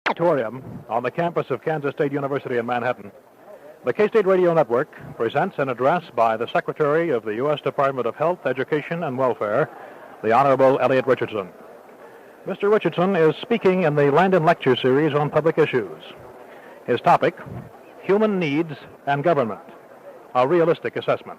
Auditorium on the campus of Kansas State University in Manhattan, the K-State Radio Network presents an address by the Secretary of the U.S. Department of Health, Education, and Welfare, the Honorable Elliot Richardson. Mr. Richardson is speaking in the Landon Lecture series on public issues. His topic, Human Needs and Government, a Realistic Assessment.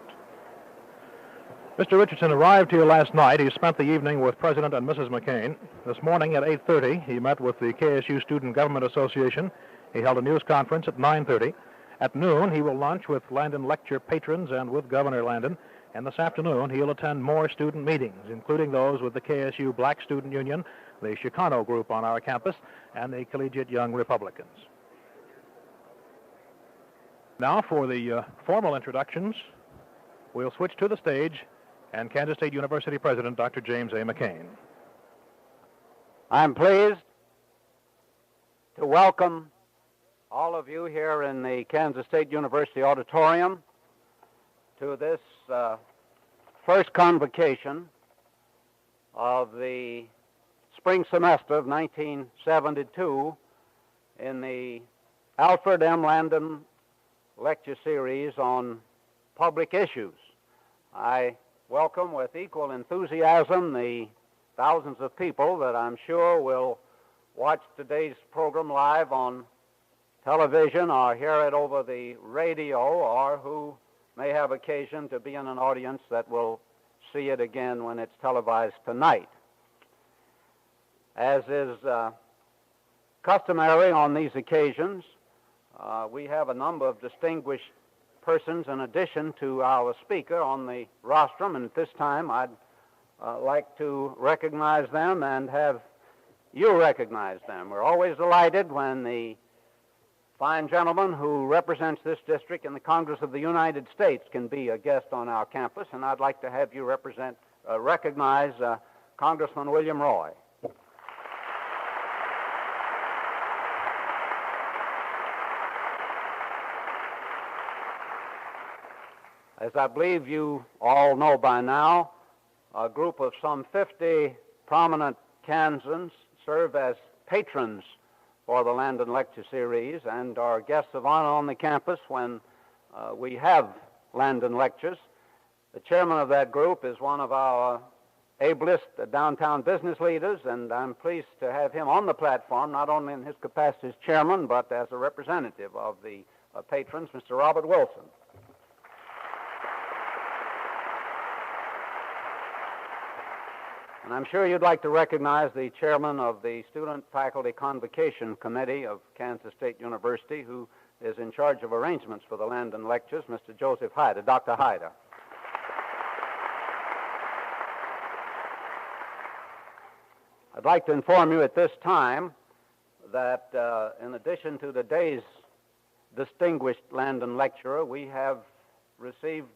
Mr. Richardson arrived here last night. He spent the evening with President and Mrs. McCain. This morning at 8:30, he met with the KSU Student Government Association. He held a news conference at 9:30. At noon, he will lunch with Landon Lecture patrons and with Governor Landon. And this afternoon, he'll attend more student meetings, including those with the KSU Black Student Union, the Chicano group on our campus, and the Collegiate Young Republicans. Now, for the formal introductions, we'll switch to the stage and Kansas State University President Dr. James A. McCain. I'm pleased to welcome all of you here in the Kansas State University Auditorium to this first convocation of the spring semester of 1972 in the Alfred M. Landon Lecture Series on public issues. I welcome with equal enthusiasm the thousands of people that I'm sure will watch today's program live on television or hear it over the radio, or who may have occasion to be in an audience that will see it again when it's televised tonight. As is customary on these occasions, we have a number of distinguished persons in addition to our speaker on the rostrum, and at this time I'd like to recognize them and have you recognize them. We're always delighted when the fine gentleman who represents this district in the Congress of the United States can be a guest on our campus, and I'd like to have you recognize Congressman William Roy. As I believe you all know by now, a group of some 50 prominent Kansans serve as patrons for the Landon Lecture Series and are guests of honor on the campus when we have Landon Lectures. The chairman of that group is one of our ablest downtown business leaders, and I'm pleased to have him on the platform, not only in his capacity as chairman, but as a representative of the patrons, Mr. Robert Wilson. And I'm sure you'd like to recognize the chairman of the Student Faculty Convocation Committee of Kansas State University, who is in charge of arrangements for the Landon Lectures, Mr. Joseph Hyder, Dr. Hyder. I'd like to inform you at this time that in addition to today's distinguished Landon lecturer, we have received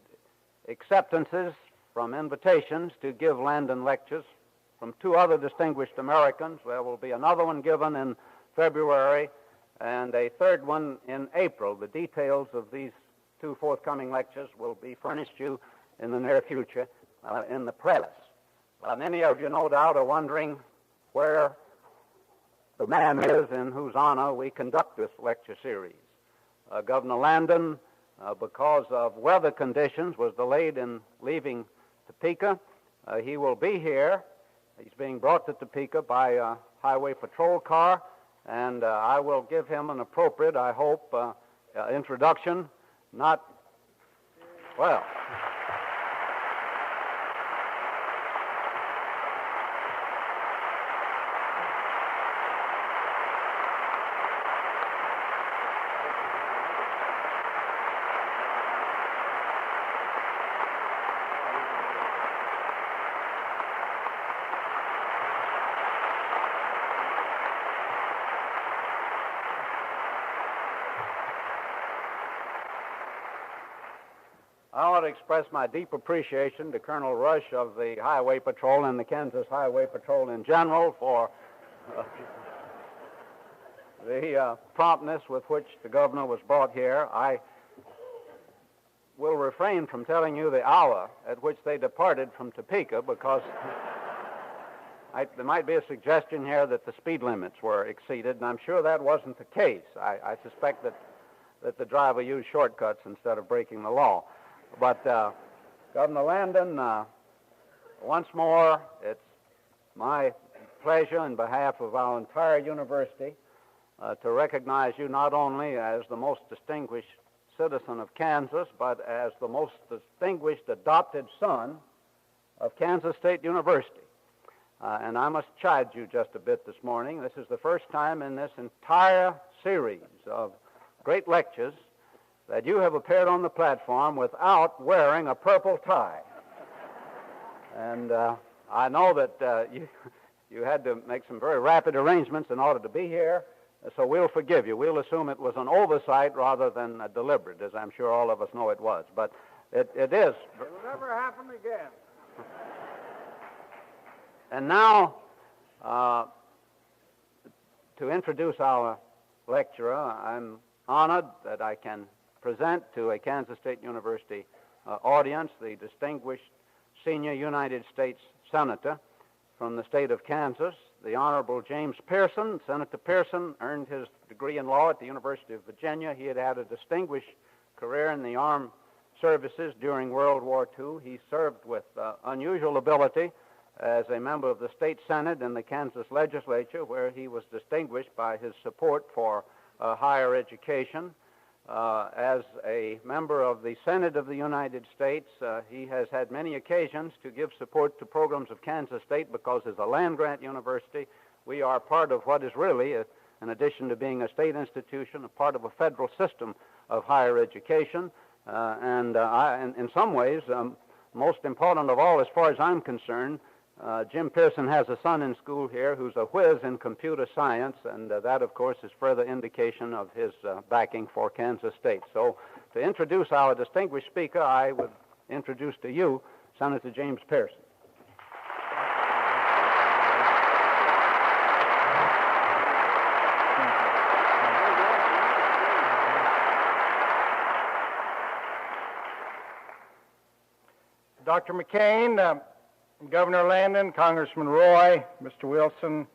acceptances from invitations to give Landon Lectures from two other distinguished Americans. There will be another one given in February and a third one in April. The details of these two forthcoming lectures will be furnished you in the near future in the press. Many of you, no doubt, are wondering where the man is in whose honor we conduct this lecture series. Governor Landon, because of weather conditions, was delayed in leaving Topeka. He will be here. He's being brought to Topeka by a highway patrol car, and I will give him an appropriate, I hope, introduction. Well. I want to express my deep appreciation to Colonel Rush of the Highway Patrol and the Kansas Highway Patrol in general for the promptness with which the governor was brought here. I will refrain from telling you the hour at which they departed from Topeka because there might be a suggestion here that the speed limits were exceeded, and I'm sure that wasn't the case. I suspect that the driver used shortcuts instead of breaking the law. But Governor Landon, once more, it's my pleasure on behalf of our entire university to recognize you not only as the most distinguished citizen of Kansas, but as the most distinguished adopted son of Kansas State University. And I must chide you just a bit this morning. This is the first time in this entire series of great lectures that you have appeared on the platform without wearing a purple tie. And I know that you had to make some very rapid arrangements in order to be here, so we'll forgive you. We'll assume it was an oversight rather than deliberate, as I'm sure all of us know it was. But it is. It will never happen again. And now, to introduce our lecturer, I'm honored that I can present to a Kansas State University audience the distinguished senior United States Senator from the state of Kansas, the Honorable James Pierson. Senator Pierson earned his degree in law at the University of Virginia. He had had a distinguished career in the armed services during World War II. He served with unusual ability as a member of the state Senate and the Kansas legislature, where he was distinguished by his support for higher education. As a member of the Senate of the United States, he has had many occasions to give support to programs of Kansas State because as a land-grant university, we are part of what is really, in addition to being a state institution, a part of a federal system of higher education. In some ways, most important of all, as far as I'm concerned, Jim Pierson has a son in school here who's a whiz in computer science, and that, of course, is further indication of his backing for Kansas State. So to introduce our distinguished speaker, I would introduce to you Senator James Pierson. Dr. McCain, Governor Landon, Congressman Roy, Mr. Wilson,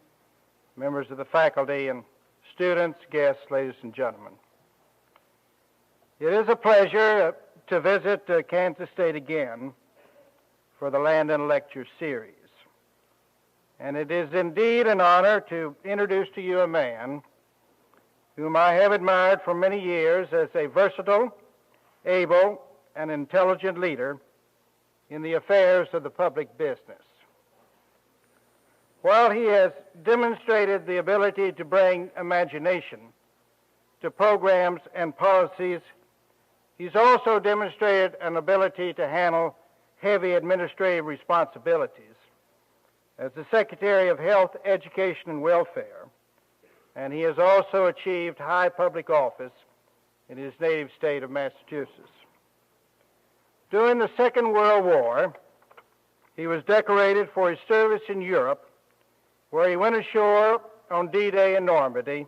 members of the faculty and students, guests, ladies and gentlemen. It is a pleasure to visit Kansas State again for the Landon Lecture series. And it is indeed an honor to introduce to you a man whom I have admired for many years as a versatile, able, and intelligent leader in the affairs of the public business. While he has demonstrated the ability to bring imagination to programs and policies, he's also demonstrated an ability to handle heavy administrative responsibilities as the Secretary of Health, Education, and Welfare, and he has also achieved high public office in his native state of Massachusetts. During the Second World War, he was decorated for his service in Europe, where he went ashore on D-Day in Normandy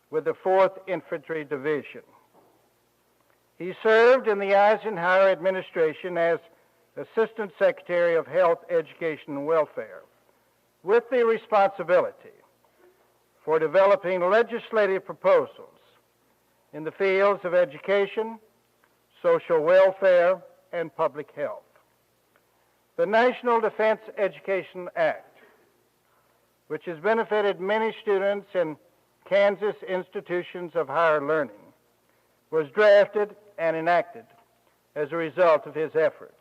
with the 4th Infantry Division. He served in the Eisenhower administration as Assistant Secretary of Health, Education, and Welfare, with the responsibility for developing legislative proposals in the fields of education, social welfare, and public health. The National Defense Education Act, which has benefited many students in Kansas institutions of higher learning, was drafted and enacted as a result of his efforts.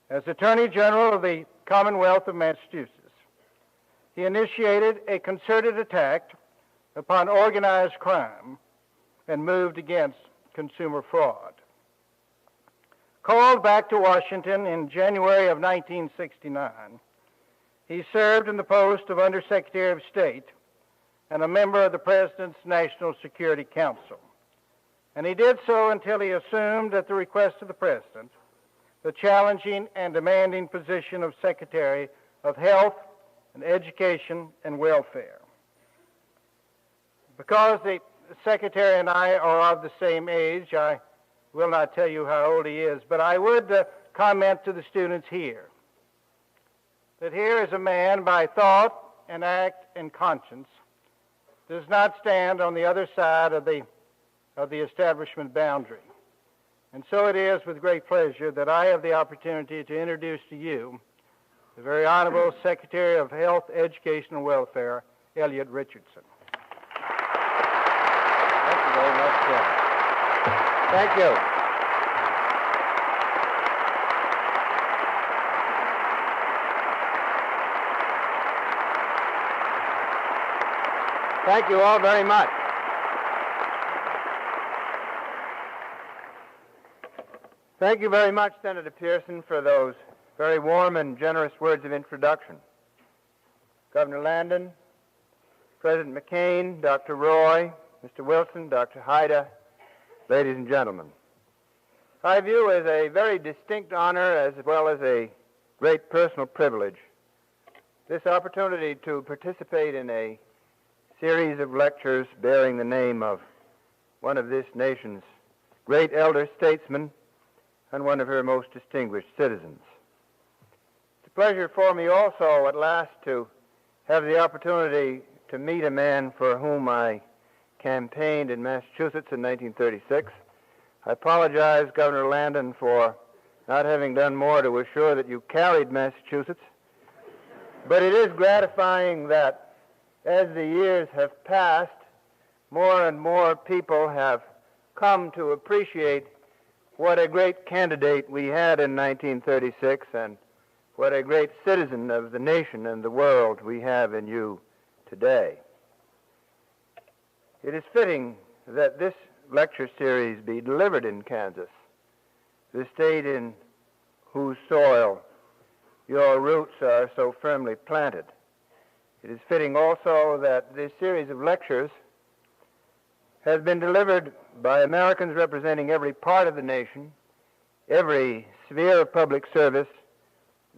As Attorney General of the Commonwealth of Massachusetts, he initiated a concerted attack upon organized crime and moved against consumer fraud. Called back to Washington in January of 1969, he served in the post of Undersecretary of State and a member of the President's National Security Council. And he did so until he assumed, at the request of the President, the challenging and demanding position of Secretary of Health and Education and Welfare. Because the Secretary and I are of the same age, I will not tell you how old he is, but I would comment to the students here that here is a man by thought and act and conscience does not stand on the other side of the establishment boundary. And so it is with great pleasure that I have the opportunity to introduce to you the very Honorable Secretary of Health, Education, and Welfare, Elliot Richardson. Thank you very much, Jim. Thank you. Thank you all very much. Thank you very much, Senator Pierson, for those very warm and generous words of introduction. Governor Landon, President McCain, Dr. Roy, Mr. Wilson, Dr. Haida, ladies and gentlemen. I view as a very distinct honor as well as a great personal privilege this opportunity to participate in a series of lectures bearing the name of one of this nation's great elder statesmen and one of her most distinguished citizens. It's a pleasure for me also at last to have the opportunity to meet a man for whom I campaigned in Massachusetts in 1936. I apologize, Governor Landon, for not having done more to assure that you carried Massachusetts. But it is gratifying that as the years have passed, more and more people have come to appreciate what a great candidate we had in 1936 and what a great citizen of the nation and the world we have in you today. It is fitting that this lecture series be delivered in Kansas, the state in whose soil your roots are so firmly planted. It is fitting also that this series of lectures has been delivered by Americans representing every part of the nation, every sphere of public service,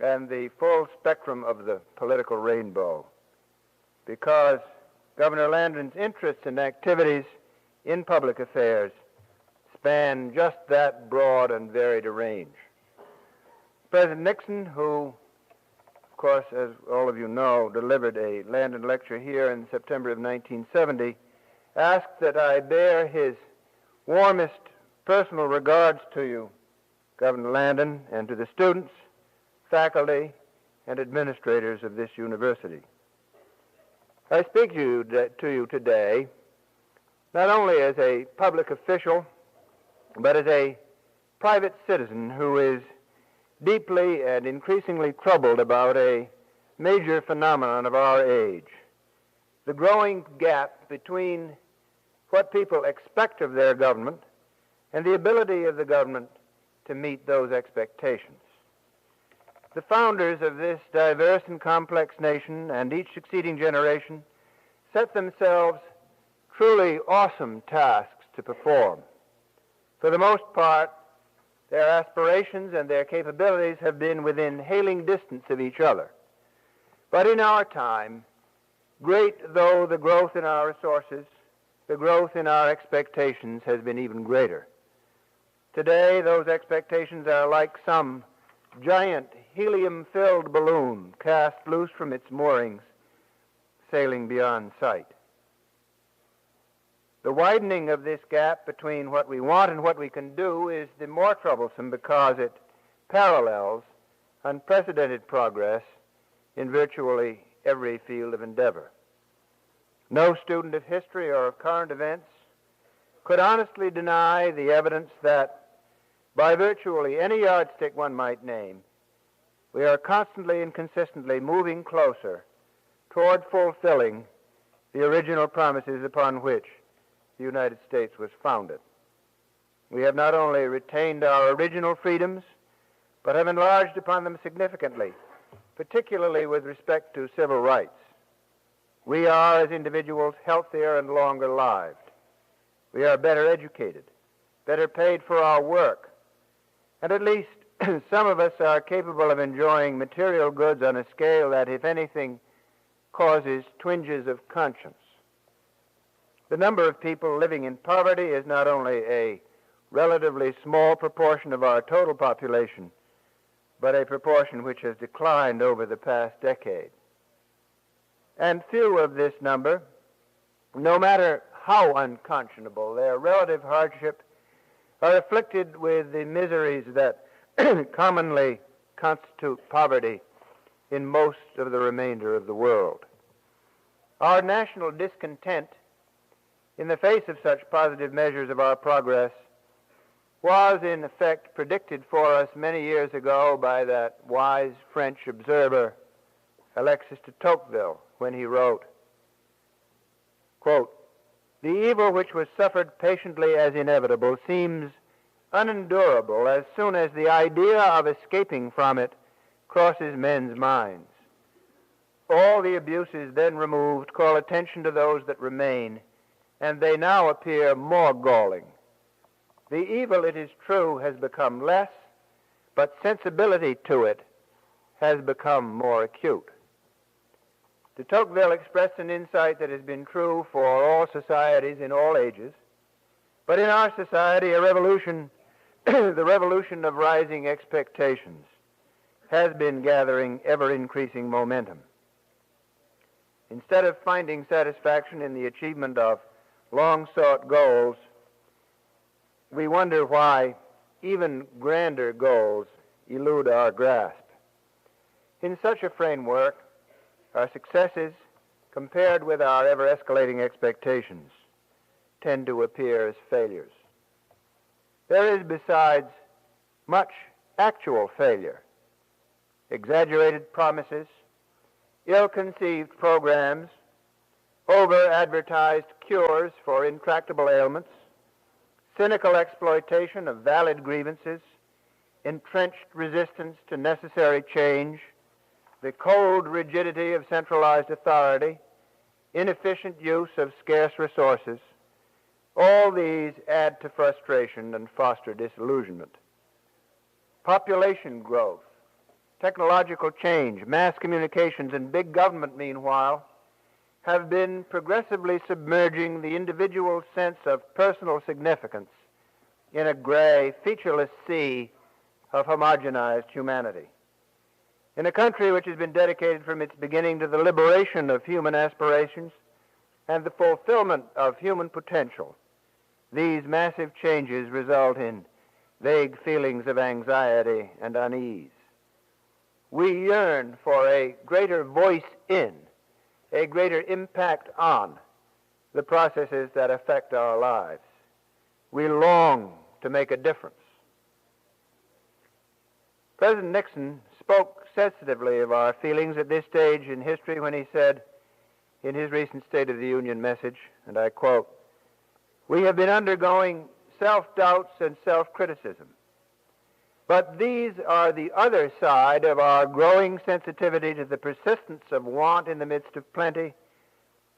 and the full spectrum of the political rainbow, because Governor Landon's interests and activities in public affairs span just that broad and varied a range. President Nixon, who, of course, as all of you know, delivered a Landon Lecture here in September of 1970, asked that I bear his warmest personal regards to you, Governor Landon, and to the students, faculty, and administrators of this university. I speak to you today not only as a public official, but as a private citizen who is deeply and increasingly troubled about a major phenomenon of our age, the growing gap between what people expect of their government and the ability of the government to meet those expectations. The founders of this diverse and complex nation and each succeeding generation set themselves truly awesome tasks to perform. For the most part, their aspirations and their capabilities have been within hailing distance of each other. But in our time, great though the growth in our resources, the growth in our expectations has been even greater. Today, those expectations are like some giant helium-filled balloon cast loose from its moorings, sailing beyond sight. The widening of this gap between what we want and what we can do is the more troublesome because it parallels unprecedented progress in virtually every field of endeavor. No student of history or of current events could honestly deny the evidence that by virtually any yardstick one might name, we are constantly and consistently moving closer toward fulfilling the original promises upon which the United States was founded. We have not only retained our original freedoms, but have enlarged upon them significantly, particularly with respect to civil rights. We are, as individuals, healthier and longer lived. We are better educated, better paid for our work, and at least some of us are capable of enjoying material goods on a scale that, if anything, causes twinges of conscience. The number of people living in poverty is not only a relatively small proportion of our total population, but a proportion which has declined over the past decade. And few of this number, no matter how unconscionable their relative hardship, are afflicted with the miseries that commonly constitute poverty in most of the remainder of the world. Our national discontent in the face of such positive measures of our progress was in effect predicted for us many years ago by that wise French observer Alexis de Tocqueville when he wrote, quote, "The evil which was suffered patiently as inevitable seems unendurable as soon as the idea of escaping from it crosses men's minds. All the abuses then removed call attention to those that remain, and they now appear more galling. The evil, it is true, has become less, but sensibility to it has become more acute." De Tocqueville expressed an insight that has been true for all societies in all ages, but in our society a revolution, the revolution of rising expectations, has been gathering ever-increasing momentum. Instead of finding satisfaction in the achievement of long-sought goals, we wonder why even grander goals elude our grasp. In such a framework, our successes, compared with our ever-escalating expectations, tend to appear as failures. There is, besides, much actual failure. Exaggerated promises, ill-conceived programs, over-advertised cures for intractable ailments, cynical exploitation of valid grievances, entrenched resistance to necessary change, the cold rigidity of centralized authority, inefficient use of scarce resources, all these add to frustration and foster disillusionment. Population growth, technological change, mass communications, and big government, meanwhile, have been progressively submerging the individual sense of personal significance in a gray, featureless sea of homogenized humanity. In a country which has been dedicated from its beginning to the liberation of human aspirations and the fulfillment of human potential, these massive changes result in vague feelings of anxiety and unease. We yearn for a greater voice in, a greater impact on the processes that affect our lives. We long to make a difference. President Nixon spoke sensitively of our feelings at this stage in history when he said in his recent State of the Union message, and I quote, "We have been undergoing self-doubts and self-criticism, but these are the other side of our growing sensitivity to the persistence of want in the midst of plenty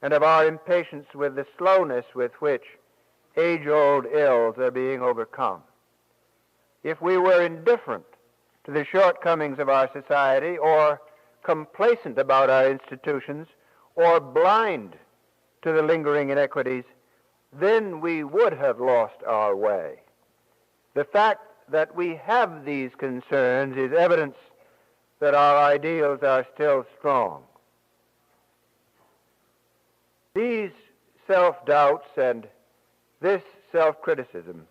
and of our impatience with the slowness with which age-old ills are being overcome. If we were indifferent to the shortcomings of our society, or complacent about our institutions, or blind to the lingering inequities, then we would have lost our way. The fact that we have these concerns is evidence that our ideals are still strong." These self-doubts and this self-criticism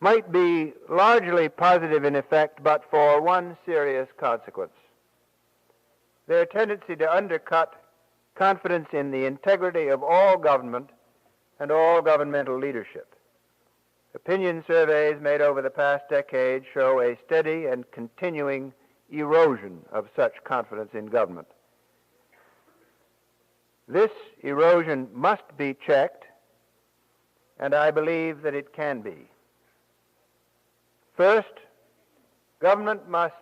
might be largely positive in effect, but for one serious consequence: their tendency to undercut confidence in the integrity of all government and all governmental leadership. Opinion surveys made over the past decade show a steady and continuing erosion of such confidence in government. This erosion must be checked, and I believe that it can be. First, government must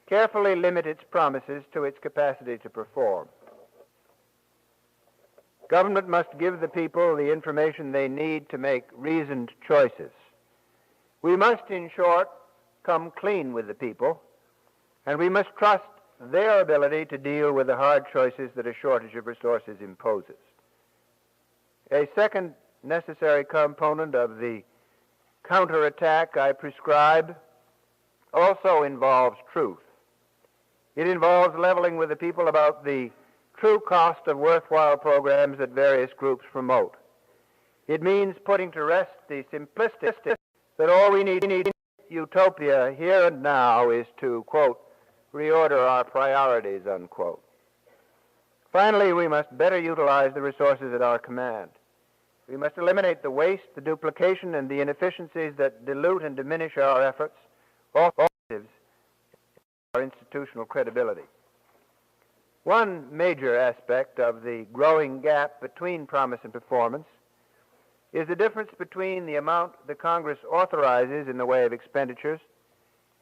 carefully limit its promises to its capacity to perform. Government must give the people the information they need to make reasoned choices. We must, in short, come clean with the people, and we must trust their ability to deal with the hard choices that a shortage of resources imposes. A second necessary component of the counterattack I prescribe also involves truth. It involves leveling with the people about the true cost of worthwhile programs that various groups promote. It means putting to rest the simplistic that all we need utopia here and now is to, quote, reorder our priorities, unquote. Finally, we must better utilize the resources at our command. We must eliminate the waste, the duplication, and the inefficiencies that dilute and diminish our efforts, all our institutional credibility. One major aspect of the growing gap between promise and performance is the difference between the amount the Congress authorizes in the way of expenditures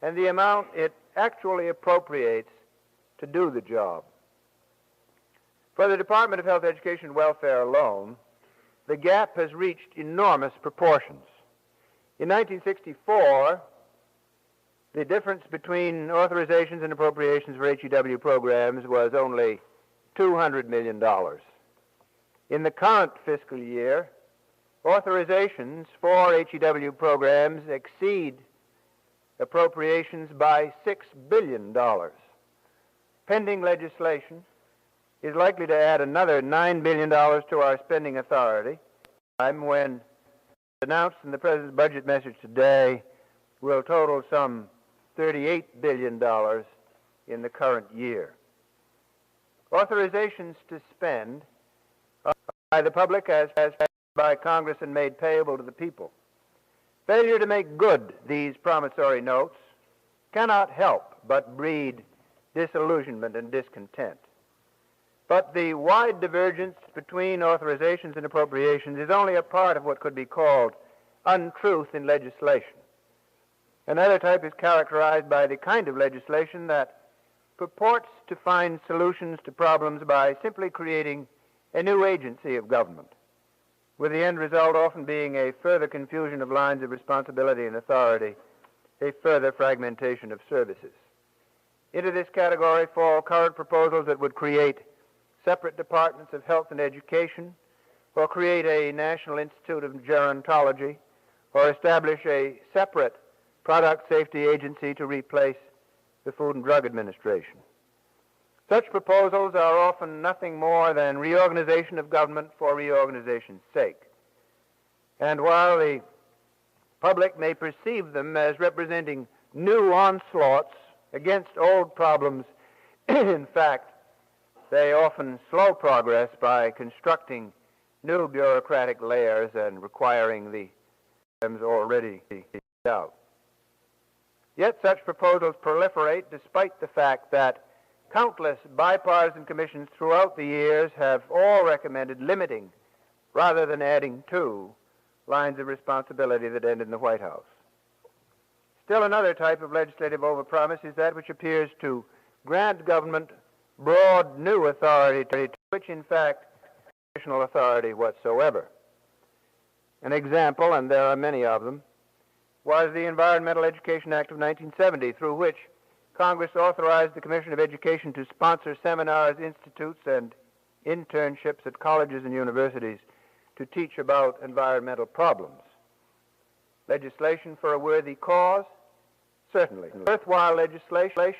and the amount it actually appropriates to do the job. For the Department of Health, Education, and Welfare alone, the gap has reached enormous proportions. In 1964, the difference between authorizations and appropriations for HEW programs was only $200 million. In the current fiscal year, authorizations for HEW programs exceed appropriations by $6 billion. Pending legislation is likely to add another $9 billion to our spending authority, when announced in the President's budget message today will total some $38 billion in the current year. Authorizations to spend are by the public as by Congress and made payable to the people. Failure to make good these promissory notes cannot help but breed disillusionment and discontent. But the wide divergence between authorizations and appropriations is only a part of what could be called untruth in legislation. Another type is characterized by the kind of legislation that purports to find solutions to problems by simply creating a new agency of government, with the end result often being a further confusion of lines of responsibility and authority, a further fragmentation of services. Into this category fall current proposals that would create separate departments of health and education, or create a National Institute of Gerontology, or establish a separate product safety agency to replace the Food and Drug Administration. Such proposals are often nothing more than reorganization of government for reorganization's sake. And while the public may perceive them as representing new onslaughts against old problems, in fact, they often slow progress by constructing new bureaucratic layers and requiring the systems already out. Yet such proposals proliferate despite the fact that countless bipartisan commissions throughout the years have all recommended limiting rather than adding to lines of responsibility that end in the White House. Still another type of legislative overpromise is that which appears to grant government broad new authority, which in fact is additional authority whatsoever. An example, and there are many of them, was the Environmental Education Act of 1970, through which Congress authorized the Commission of Education to sponsor seminars, institutes, and internships at colleges and universities to teach about environmental problems. Legislation for a worthy cause? Certainly. Worthwhile legislation,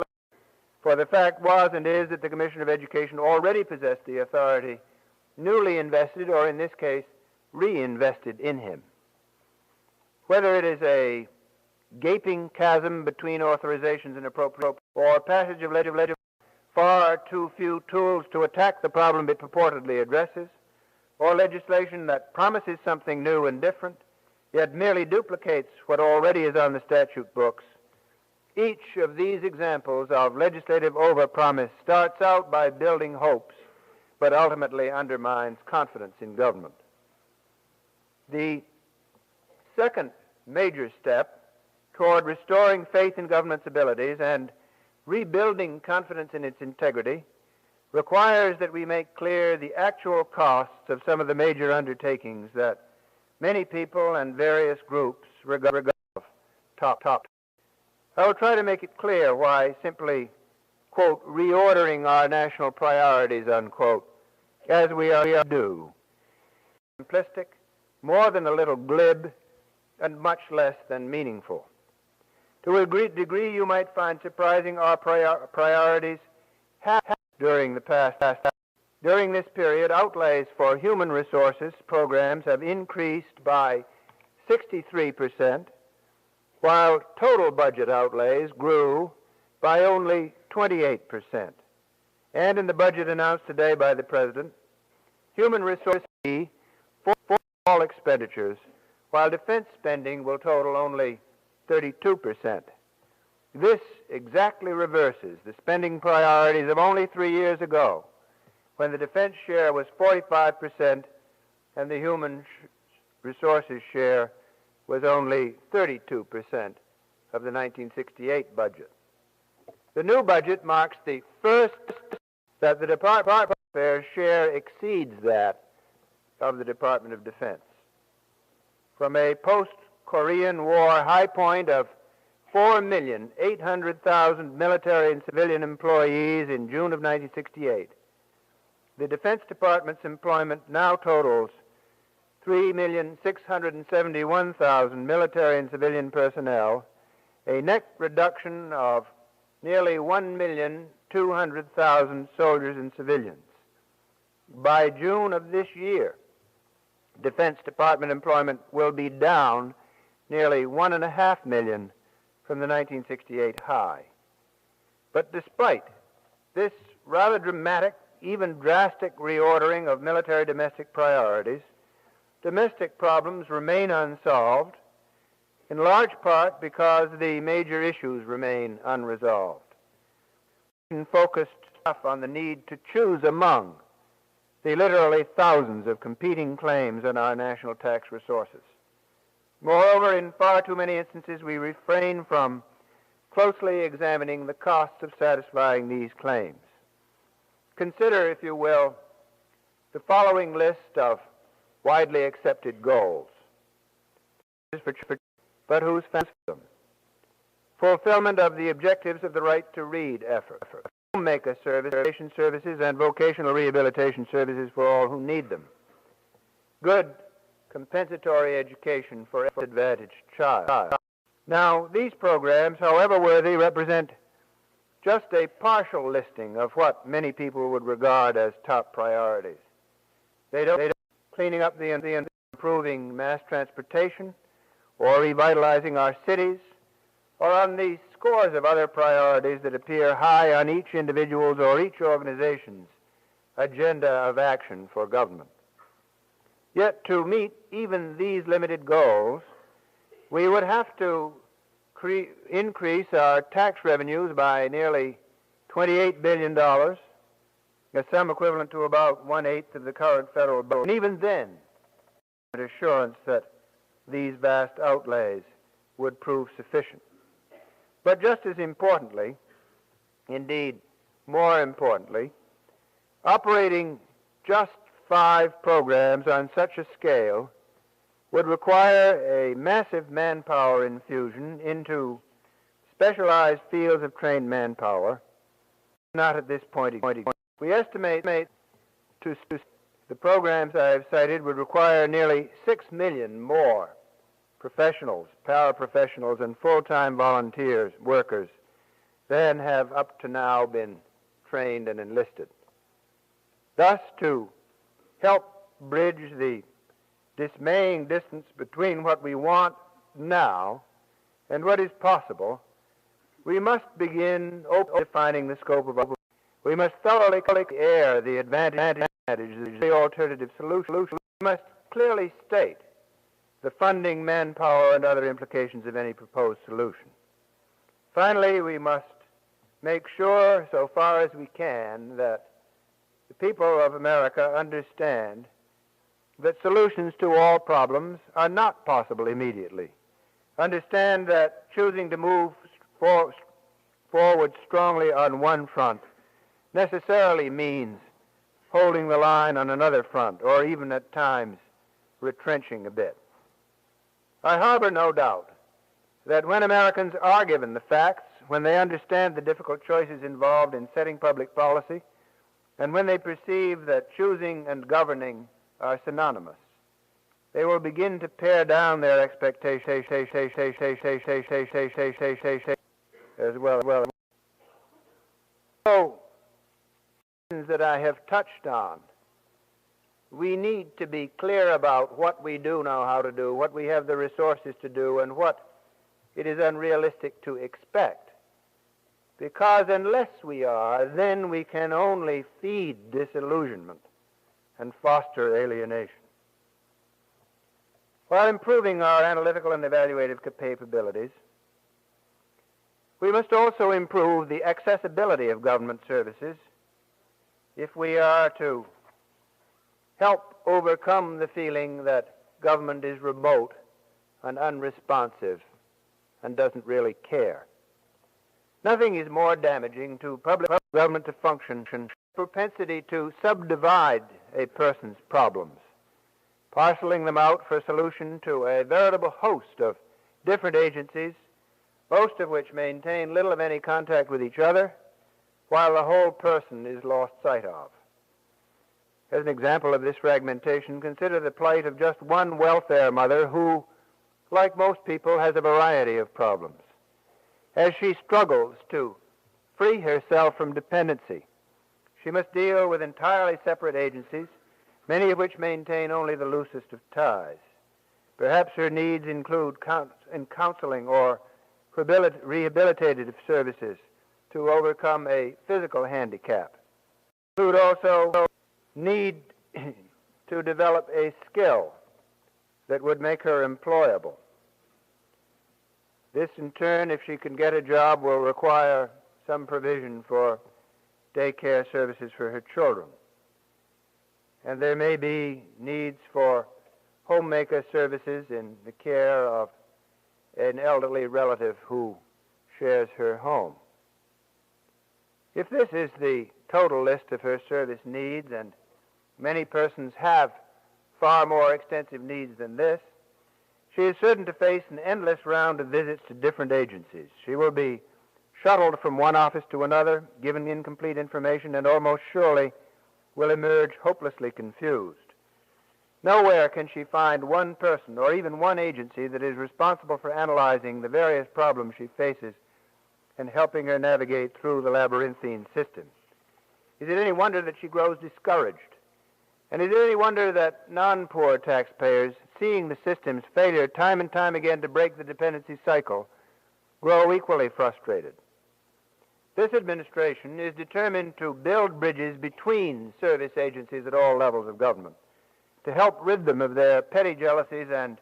for the fact was and is that the Commission of Education already possessed the authority newly invested, or in this case, reinvested in him. Whether it is a gaping chasm between authorizations and appropriations, or passage of legislation, far too few tools to attack the problem it purportedly addresses, or legislation that promises something new and different, yet merely duplicates what already is on the statute books, each of these examples of legislative overpromise starts out by building hopes, but ultimately undermines confidence in government. The second major step toward restoring faith in government's abilities and rebuilding confidence in its integrity requires that we make clear the actual costs of some of the major undertakings that many people and various groups regard top. I will try to make it clear why simply, quote, reordering our national priorities, unquote, as we are do, simplistic, more than a little glib, and much less than meaningful. To a great degree, you might find surprising our priorities have during the past. During this period, outlays for human resources programs have increased by 63%, while total budget outlays grew by only 28%. And in the budget announced today by the President, human resources for all expenditures, while defense spending will total only 32%. This exactly reverses the spending priorities of only 3 years ago, when the defense share was 45% and the human resources share was only 32% of the 1968 budget. The new budget marks the first that the Department of Affairs share exceeds that of the Department of Defense. From a post-Korean War high point of 4,800,000 military and civilian employees in June of 1968, the Defense Department's employment now totals 3,671,000 military and civilian personnel, a net reduction of nearly 1,200,000 soldiers and civilians. By June of this year, Defense Department employment will be down nearly 1.5 million from the 1968 high. But despite this rather dramatic, even drastic reordering of military domestic priorities, domestic problems remain unsolved, in large part because the major issues remain unresolved. Focused on the need to choose among the literally thousands of competing claims on our national tax resources. Moreover, in far too many instances, we refrain from closely examining the costs of satisfying these claims. Consider, if you will, the following list of widely accepted goals, but whose them? Fulfillment of the objectives of the right to read effort, homemaker services and vocational rehabilitation services for all who need them, good compensatory education for every disadvantaged child. Now, these programs, however worthy, represent just a partial listing of what many people would regard as top priorities. They don't cleaning up the improving mass transportation, or revitalizing our cities, or on the scores of other priorities that appear high on each individual's or each organization's agenda of action for government. Yet to meet even these limited goals, we would have to increase our tax revenues by nearly $28 billion, a sum equivalent to about 1/8 of the current federal budget. And even then, assurance that these vast outlays would prove sufficient. But just as importantly, indeed more importantly, operating just 5 programs on such a scale would require a massive manpower infusion into specialized fields of trained manpower, not at this point. We estimate to the programs I have cited would require nearly 6 million more professionals, paraprofessionals, and full-time volunteers, workers, than have up to now been trained and enlisted. Thus, to help bridge the dismaying distance between what we want now and what is possible, we must begin defining the scope of our. We must thoroughly air the advantages of the alternative solution. We must clearly state the funding, manpower, and other implications of any proposed solution. Finally, we must make sure, so far as we can, that the people of America understand that solutions to all problems are not possible immediately. Understand that choosing to move forward strongly on one front necessarily means holding the line on another front, or even at times retrenching a bit. I harbor no doubt that when Americans are given the facts, when they understand the difficult choices involved in setting public policy, and when they perceive that choosing and governing are synonymous, they will begin to pare down their expectations as well. So, that I have touched on, we need to be clear about what we do know how to do, what we have the resources to do, and what it is unrealistic to expect. Because unless we are, then we can only feed disillusionment and foster alienation. While improving our analytical and evaluative capabilities, we must also improve the accessibility of government services if we are to help overcome the feeling that government is remote and unresponsive and doesn't really care. Nothing is more damaging to public government to function than propensity to subdivide a person's problems, parceling them out for solution to a veritable host of different agencies, most of which maintain little of any contact with each other, while the whole person is lost sight of. As an example of this fragmentation, consider the plight of just one welfare mother who, like most people, has a variety of problems. As she struggles to free herself from dependency, she must deal with entirely separate agencies, many of which maintain only the loosest of ties. Perhaps her needs include counseling or rehabilitative services to overcome a physical handicap. Include also need to develop a skill that would make her employable. This, in turn, if she can get a job, will require some provision for daycare services for her children. And there may be needs for homemaker services in the care of an elderly relative who shares her home. If this is the total list of her service needs, and many persons have far more extensive needs than this, she is certain to face an endless round of visits to different agencies. She will be shuttled from one office to another, given incomplete information, and almost surely will emerge hopelessly confused. Nowhere can she find one person or even one agency that is responsible for analyzing the various problems she faces and helping her navigate through the labyrinthine system. Is it any wonder that she grows discouraged? And is it any wonder that non-poor taxpayers, seeing the system's failure time and time again to break the dependency cycle, grow equally frustrated? This administration is determined to build bridges between service agencies at all levels of government, to help rid them of their petty jealousies and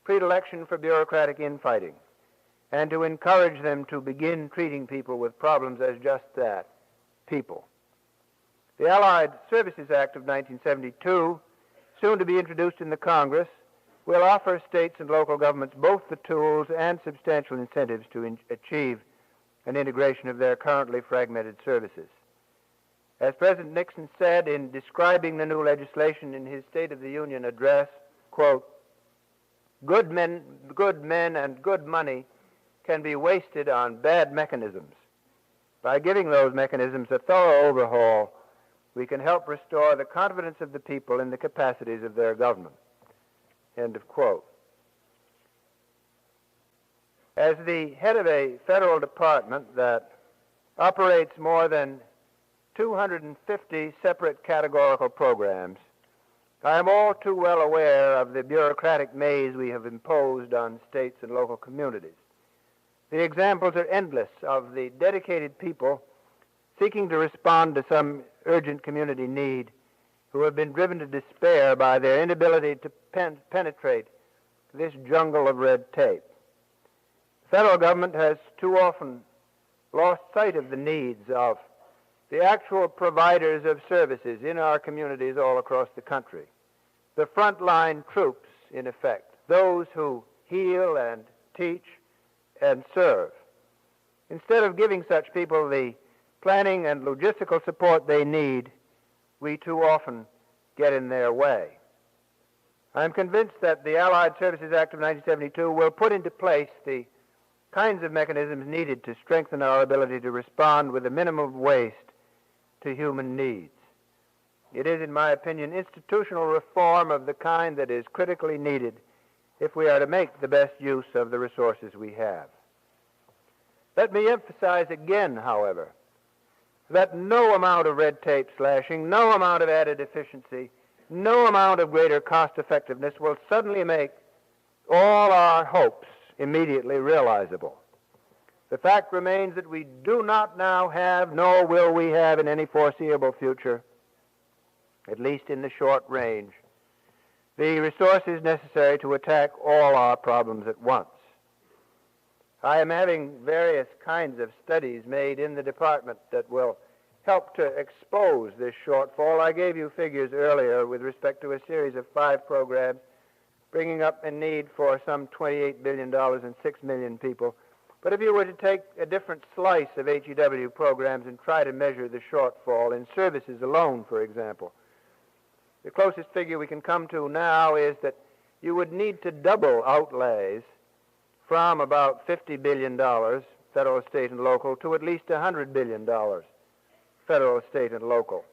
predilection for bureaucratic infighting, and to encourage them to begin treating people with problems as just that, people. The Allied Services Act of 1972, soon to be introduced in the Congress, will offer states and local governments both the tools and substantial incentives to achieve an integration of their currently fragmented services. As President Nixon said in describing the new legislation in his State of the Union address, quote, good men and good money can be wasted on bad mechanisms. By giving those mechanisms a thorough overhaul, we can help restore the confidence of the people in the capacities of their government. End of quote. As the head of a federal department that operates more than 250 separate categorical programs, I am all too well aware of the bureaucratic maze we have imposed on states and local communities. The examples are endless of the dedicated people seeking to respond to some urgent community need who have been driven to despair by their inability to penetrate this jungle of red tape. The federal government has too often lost sight of the needs of the actual providers of services in our communities all across the country, the frontline troops, in effect, those who heal and teach and serve. Instead of giving such people the planning and logistical support they need, we too often get in their way. I'm convinced that the Allied Services Act of 1972 will put into place the kinds of mechanisms needed to strengthen our ability to respond with a minimum of waste to human needs. It is, in my opinion, institutional reform of the kind that is critically needed if we are to make the best use of the resources we have. Let me emphasize again, however, that no amount of red tape slashing, no amount of added efficiency, no amount of greater cost effectiveness will suddenly make all our hopes immediately realizable. The fact remains that we do not now have, nor will we have in any foreseeable future, at least in the short range, the resources necessary to attack all our problems at once. I am having various kinds of studies made in the department that will help to expose this shortfall. I gave you figures earlier with respect to a series of 5 programs, bringing up a need for some $28 billion and 6 million people. But if you were to take a different slice of HEW programs and try to measure the shortfall in services alone, for example, the closest figure we can come to now is that you would need to double outlays from about $50 billion, federal, state, and local, to at least $100 billion, federal, state, and local.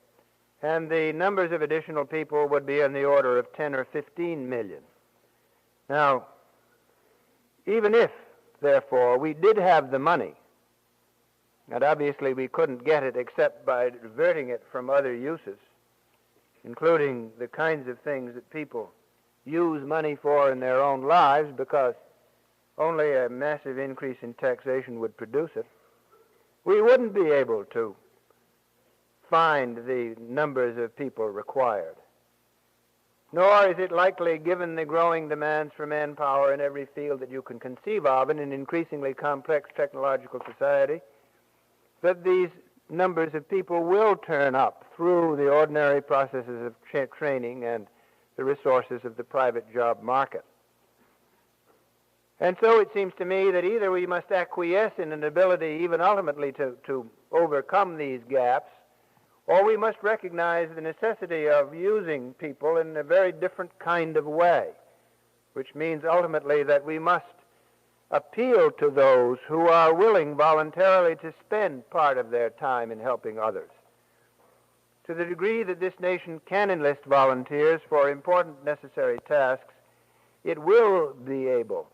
And the numbers of additional people would be in the order of 10 or 15 million. Now, even if, therefore, we did have the money, and obviously we couldn't get it except by diverting it from other uses, including the kinds of things that people use money for in their own lives, because only a massive increase in taxation would produce it, we wouldn't be able to find the numbers of people required. Nor is it likely, given the growing demands for manpower in every field that you can conceive of in an increasingly complex technological society, that these numbers of people will turn up through the ordinary processes of training and the resources of the private job market. And so it seems to me that either we must acquiesce in an ability even ultimately to overcome these gaps, or we must recognize the necessity of using people in a very different kind of way, which means ultimately that we must appeal to those who are willing voluntarily to spend part of their time in helping others. To the degree that this nation can enlist volunteers for important necessary tasks, it will be able,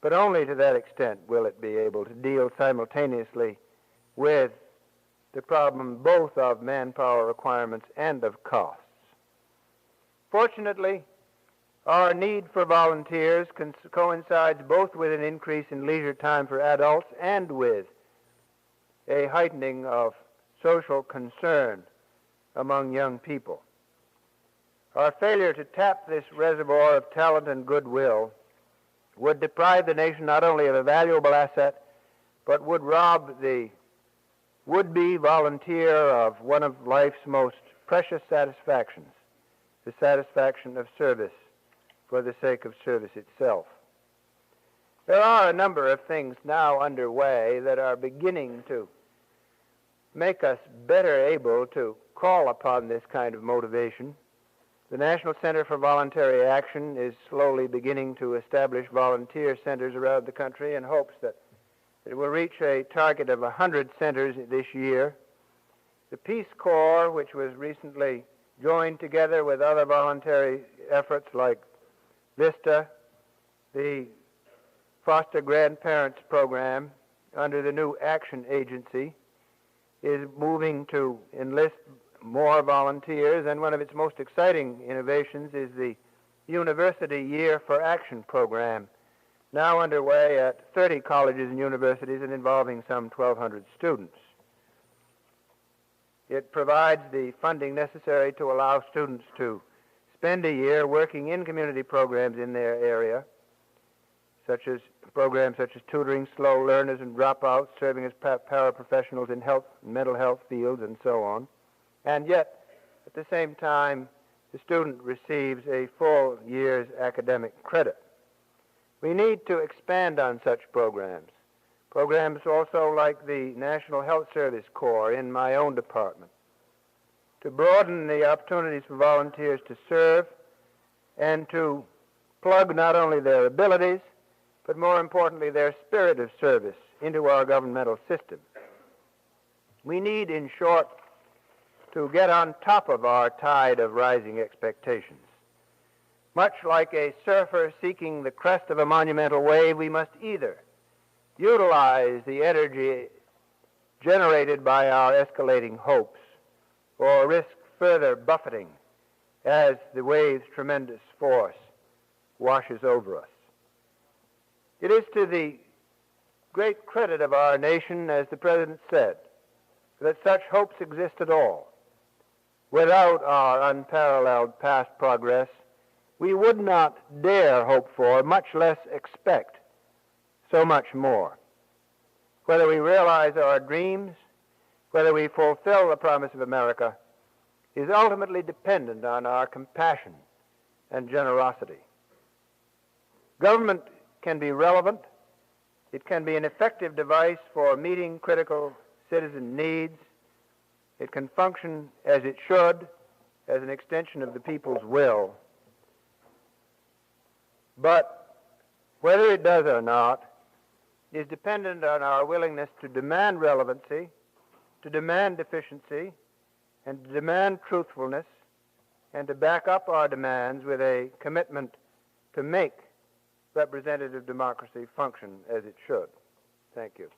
but only to that extent will it be able to deal simultaneously with the problem both of manpower requirements and of costs. Fortunately, our need for volunteers coincides both with an increase in leisure time for adults and with a heightening of social concern among young people. Our failure to tap this reservoir of talent and goodwill would deprive the nation not only of a valuable asset, but would rob the would-be volunteer of one of life's most precious satisfactions, the satisfaction of service for the sake of service itself. There are a number of things now underway that are beginning to make us better able to call upon this kind of motivation. The National Center for Voluntary Action is slowly beginning to establish volunteer centers around the country in hopes that it will reach a target of 100 centers this year. The Peace Corps, which was recently joined together with other voluntary efforts like VISTA, the Foster Grandparents Program under the new Action Agency, is moving to enlist more volunteers, and one of its most exciting innovations is the University Year for Action program, now underway at 30 colleges and universities and involving some 1,200 students. It provides the funding necessary to allow students to spend a year working in community programs in their area, programs such as tutoring slow learners and dropouts, serving as paraprofessionals in health and mental health fields, and so on. And yet, at the same time, the student receives a full year's academic credit. We need to expand on such programs. Programs also like the National Health Service Corps in my own department, to broaden the opportunities for volunteers to serve and to plug not only their abilities, but more importantly, their spirit of service into our governmental system. We need, in short, to get on top of our tide of rising expectations. Much like a surfer seeking the crest of a monumental wave, we must either utilize the energy generated by our escalating hopes or risk further buffeting as the wave's tremendous force washes over us. It is to the great credit of our nation, as the President said, that such hopes exist at all. Without our unparalleled past progress, we would not dare hope for, much less expect, so much more. Whether we realize our dreams, whether we fulfill the promise of America, is ultimately dependent on our compassion and generosity. Government can be relevant. It can be an effective device for meeting critical citizen needs. It can function as it should, as an extension of the people's will. But whether it does or not is dependent on our willingness to demand relevancy, to demand efficiency, and to demand truthfulness, and to back up our demands with a commitment to make representative democracy function as it should. Thank you.